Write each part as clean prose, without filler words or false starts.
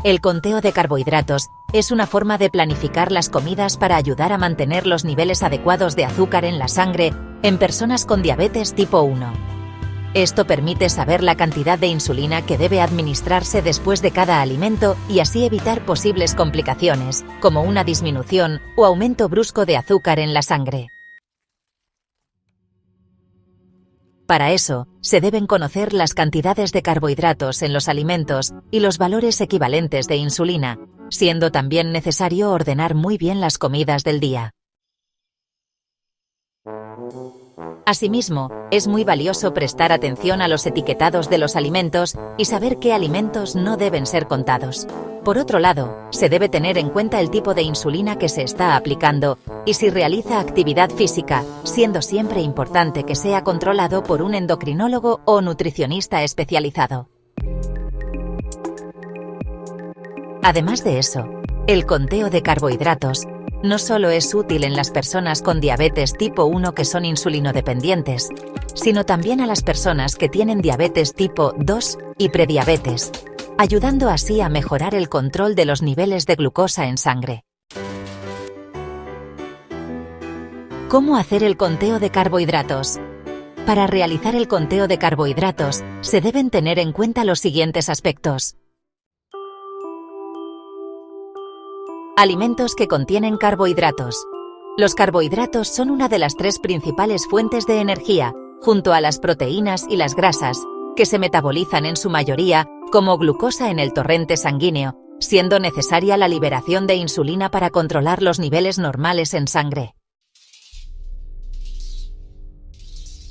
El conteo de carbohidratos es una forma de planificar las comidas para ayudar a mantener los niveles adecuados de azúcar en la sangre en personas con diabetes tipo 1. Esto permite saber la cantidad de insulina que debe administrarse después de cada alimento y así evitar posibles complicaciones, como una disminución o aumento brusco de azúcar en la sangre. Para eso, se deben conocer las cantidades de carbohidratos en los alimentos y los valores equivalentes de insulina, siendo también necesario ordenar muy bien las comidas del día. Asimismo, es muy valioso prestar atención a los etiquetados de los alimentos y saber qué alimentos no deben ser contados. Por otro lado, se debe tener en cuenta el tipo de insulina que se está aplicando y si realiza actividad física, siendo siempre importante que sea controlado por un endocrinólogo o nutricionista especializado. Además de eso, el conteo de carbohidratos no solo es útil en las personas con diabetes tipo 1 que son insulinodependientes, sino también a las personas que tienen diabetes tipo 2 y prediabetes, ayudando así a mejorar el control de los niveles de glucosa en sangre. ¿Cómo hacer el conteo de carbohidratos? Para realizar el conteo de carbohidratos, se deben tener en cuenta los siguientes aspectos. Alimentos que contienen carbohidratos. Los carbohidratos son una de las tres principales fuentes de energía, junto a las proteínas y las grasas, que se metabolizan en su mayoría como glucosa en el torrente sanguíneo, siendo necesaria la liberación de insulina para controlar los niveles normales en sangre.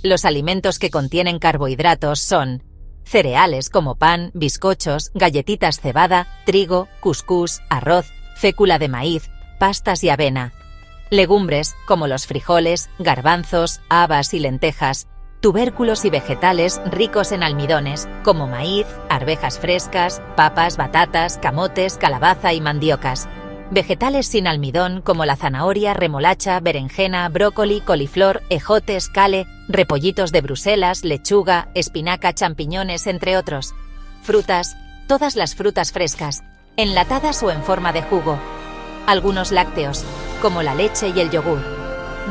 Los alimentos que contienen carbohidratos son cereales como pan, bizcochos, galletitas cebada, trigo, cuscús, arroz, fécula de maíz, pastas y avena. Legumbres como los frijoles, garbanzos, habas y lentejas. Tubérculos y vegetales ricos en almidones como maíz, arvejas frescas, papas, batatas, camotes, calabaza y mandiocas. Vegetales sin almidón como la zanahoria, remolacha, berenjena, brócoli, coliflor, ejotes, cale, repollitos de Bruselas, lechuga, espinaca, champiñones, entre otros. Frutas, todas las frutas frescas, enlatadas o en forma de jugo. Algunos lácteos, como la leche y el yogur.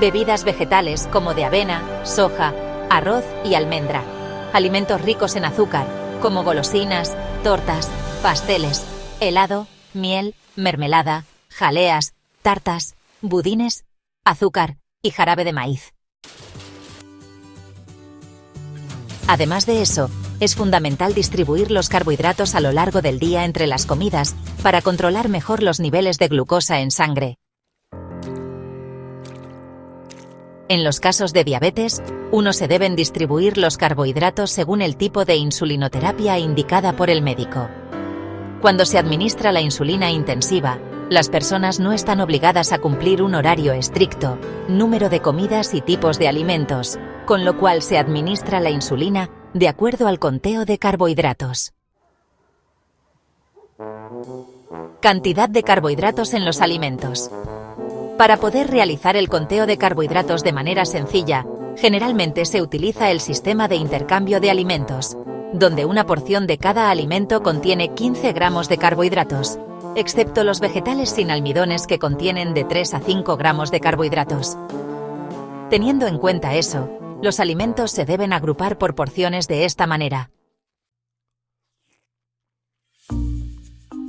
Bebidas vegetales como de avena, soja, arroz y almendra. Alimentos ricos en azúcar, como golosinas, tortas, pasteles, helado, miel, mermelada, jaleas, tartas, budines, azúcar y jarabe de maíz. Además de eso, es fundamental distribuir los carbohidratos a lo largo del día entre las comidas para controlar mejor los niveles de glucosa en sangre. En los casos de diabetes, se deben distribuir los carbohidratos según el tipo de insulinoterapia indicada por el médico. Cuando se administra la insulina intensiva, las personas no están obligadas a cumplir un horario estricto, número de comidas y tipos de alimentos, con lo cual se administra la insulina de acuerdo al conteo de carbohidratos. Cantidad de carbohidratos en los alimentos. Para poder realizar el conteo de carbohidratos de manera sencilla, generalmente se utiliza el sistema de intercambio de alimentos, donde una porción de cada alimento contiene 15 gramos de carbohidratos, excepto los vegetales sin almidones que contienen de 3 a 5 gramos de carbohidratos. Teniendo en cuenta eso, los alimentos se deben agrupar por porciones de esta manera.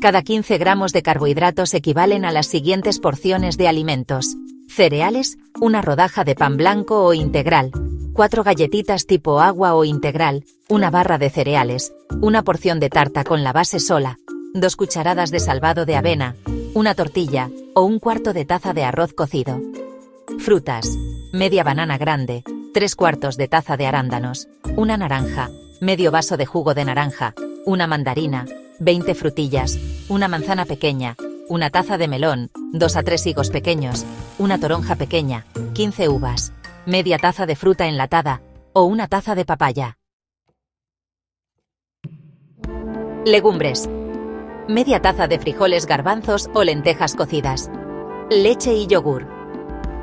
Cada 15 gramos de carbohidratos equivalen a las siguientes porciones de alimentos: cereales, una rodaja de pan blanco o integral, 4 galletitas tipo agua o integral, una barra de cereales, una porción de tarta con la base sola, 2 cucharadas de salvado de avena, una tortilla o un cuarto de taza de arroz cocido. Frutas: media banana grande, 3/4 de taza de arándanos, una naranja, medio vaso de jugo de naranja, una mandarina, 20 frutillas, una manzana pequeña, una taza de melón, 2 a 3 higos pequeños, una toronja pequeña, 15 uvas, media taza de fruta enlatada o una taza de papaya. Legumbres: media taza de frijoles, garbanzos o lentejas cocidas. Leche y yogur: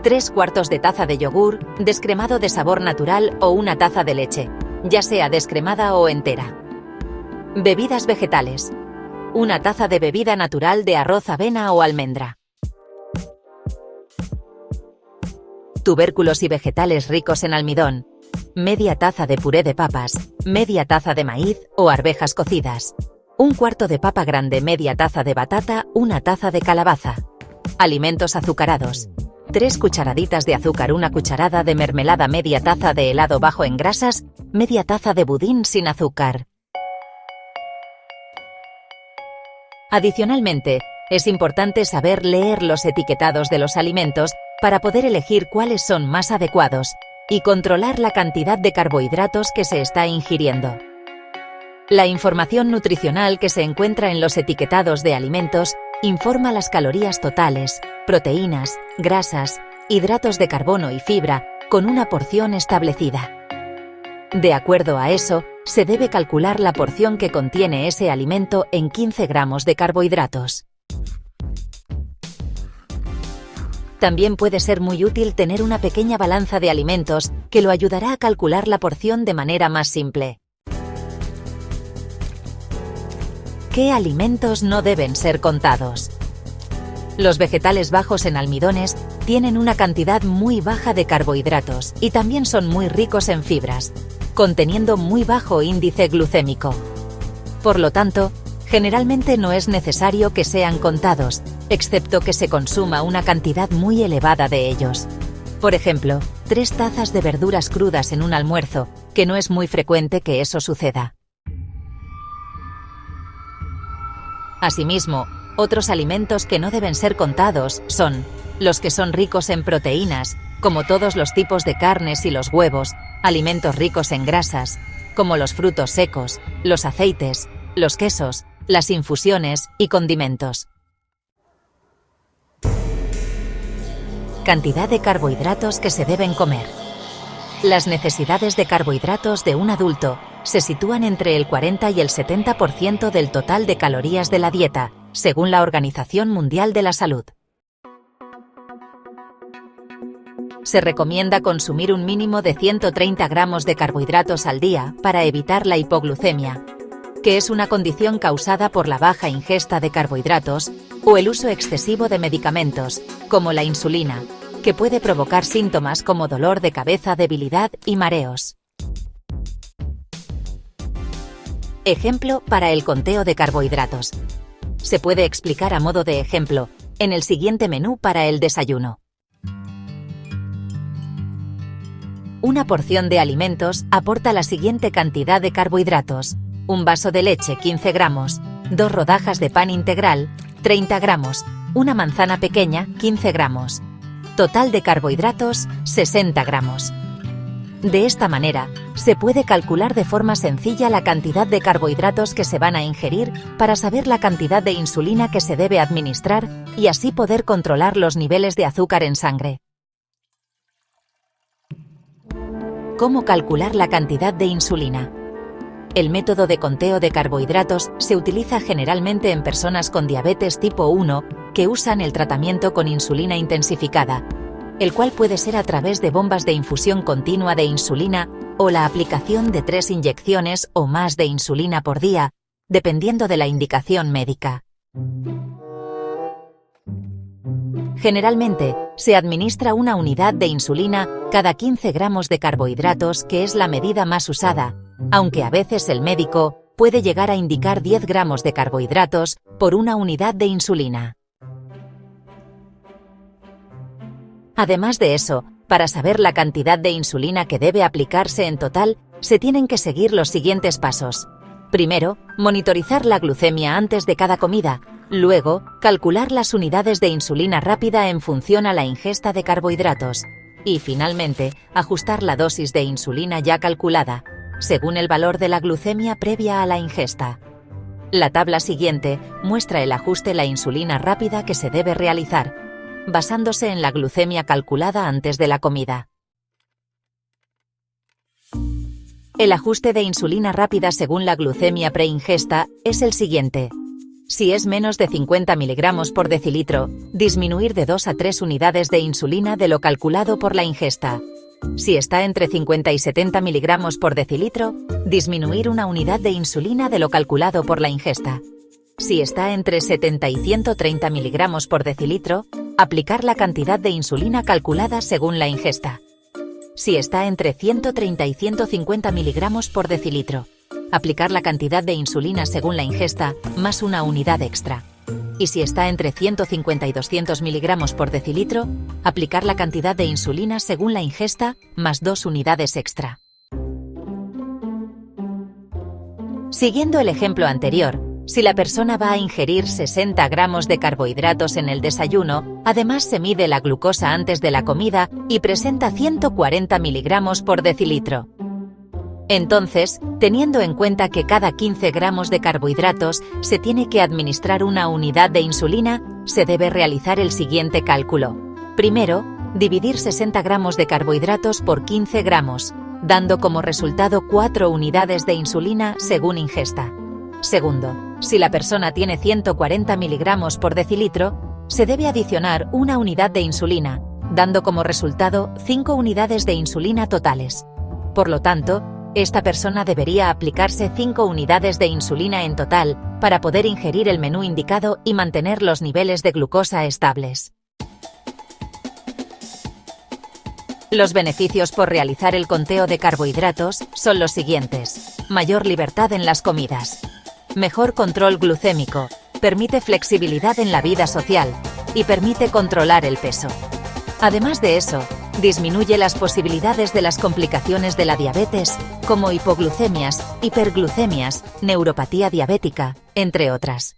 3/4 de taza de yogur, descremado de sabor natural o una taza de leche, ya sea descremada o entera. Bebidas vegetales: Una taza de bebida natural de arroz, avena o almendra. Tubérculos y vegetales ricos en almidón. Media taza de puré de papas, media taza de maíz o arvejas cocidas. Un cuarto de papa grande, media taza de batata, una taza de calabaza. Alimentos azucarados. 3 cucharaditas de azúcar, una cucharada de mermelada, media taza de helado bajo en grasas, media taza de budín sin azúcar. Adicionalmente, es importante saber leer los etiquetados de los alimentos para poder elegir cuáles son más adecuados y controlar la cantidad de carbohidratos que se está ingiriendo. La información nutricional que se encuentra en los etiquetados de alimentos informa las calorías totales, proteínas, grasas, hidratos de carbono y fibra con una porción establecida. De acuerdo a eso, se debe calcular la porción que contiene ese alimento en 15 gramos de carbohidratos. También puede ser muy útil tener una pequeña balanza de alimentos que lo ayudará a calcular la porción de manera más simple. ¿Qué alimentos no deben ser contados? Los vegetales bajos en almidones tienen una cantidad muy baja de carbohidratos y también son muy ricos en fibras, conteniendo muy bajo índice glucémico. Por lo tanto, generalmente no es necesario que sean contados, excepto que se consuma una cantidad muy elevada de ellos. Por ejemplo, 3 tazas de verduras crudas en un almuerzo, que no es muy frecuente que eso suceda. Asimismo, otros alimentos que no deben ser contados son los que son ricos en proteínas, como todos los tipos de carnes y los huevos, alimentos ricos en grasas, como los frutos secos, los aceites, los quesos, las infusiones y condimentos. Cantidad de carbohidratos que se deben comer. Las necesidades de carbohidratos de un adulto se sitúan entre el 40 y el 70% del total de calorías de la dieta, según la Organización Mundial de la Salud. Se recomienda consumir un mínimo de 130 gramos de carbohidratos al día para evitar la hipoglucemia, que es una condición causada por la baja ingesta de carbohidratos o el uso excesivo de medicamentos, como la insulina, que puede provocar síntomas como dolor de cabeza, debilidad y mareos. Ejemplo para el conteo de carbohidratos. Se puede explicar a modo de ejemplo en el siguiente menú para el desayuno. Una porción de alimentos aporta la siguiente cantidad de carbohidratos: un vaso de leche 15 gramos, 2 rodajas de pan integral 30 gramos, una manzana pequeña 15 gramos. Total de carbohidratos 60 gramos. De esta manera, se puede calcular de forma sencilla la cantidad de carbohidratos que se van a ingerir para saber la cantidad de insulina que se debe administrar y así poder controlar los niveles de azúcar en sangre. ¿Cómo calcular la cantidad de insulina? El método de conteo de carbohidratos se utiliza generalmente en personas con diabetes tipo 1 que usan el tratamiento con insulina intensificada, el cual puede ser a través de bombas de infusión continua de insulina o la aplicación de 3 inyecciones o más de insulina por día, dependiendo de la indicación médica. Generalmente, se administra una unidad de insulina cada 15 gramos de carbohidratos, que es la medida más usada, aunque a veces el médico puede llegar a indicar 10 gramos de carbohidratos por una unidad de insulina. Además de eso, para saber la cantidad de insulina que debe aplicarse en total, se tienen que seguir los siguientes pasos. Primero, monitorizar la glucemia antes de cada comida. Luego, calcular las unidades de insulina rápida en función a la ingesta de carbohidratos. Y finalmente, ajustar la dosis de insulina ya calculada, según el valor de la glucemia previa a la ingesta. La tabla siguiente muestra el ajuste a la insulina rápida que se debe realizar, basándose en la glucemia calculada antes de la comida. El ajuste de insulina rápida según la glucemia preingesta es el siguiente. Si es menos de 50 miligramos por decilitro, disminuir de 2 a 3 unidades de insulina de lo calculado por la ingesta. Si está entre 50 y 70 miligramos por decilitro, disminuir una unidad de insulina de lo calculado por la ingesta. Si está entre 70 y 130 miligramos por decilitro, aplicar la cantidad de insulina calculada según la ingesta. Si está entre 130 y 150 miligramos por decilitro, aplicar la cantidad de insulina según la ingesta más una unidad extra. Y si está entre 150 y 200 miligramos por decilitro, aplicar la cantidad de insulina según la ingesta más 2 unidades extra. Siguiendo el ejemplo anterior, si la persona va a ingerir 60 gramos de carbohidratos en el desayuno, además se mide la glucosa antes de la comida y presenta 140 miligramos por decilitro. Entonces, teniendo en cuenta que cada 15 gramos de carbohidratos se tiene que administrar una unidad de insulina, se debe realizar el siguiente cálculo. Primero, dividir 60 gramos de carbohidratos por 15 gramos, dando como resultado 4 unidades de insulina según ingesta. Segundo, si la persona tiene 140 miligramos por decilitro, se debe adicionar una unidad de insulina, dando como resultado 5 unidades de insulina totales. Por lo tanto, esta persona debería aplicarse 5 unidades de insulina en total para poder ingerir el menú indicado y mantener los niveles de glucosa estables. Los beneficios por realizar el conteo de carbohidratos son los siguientes: mayor libertad en las comidas, mejor control glucémico, permite flexibilidad en la vida social y permite controlar el peso. Además de eso, disminuye las posibilidades de las complicaciones de la diabetes, como hipoglucemias, hiperglucemias, neuropatía diabética, entre otras.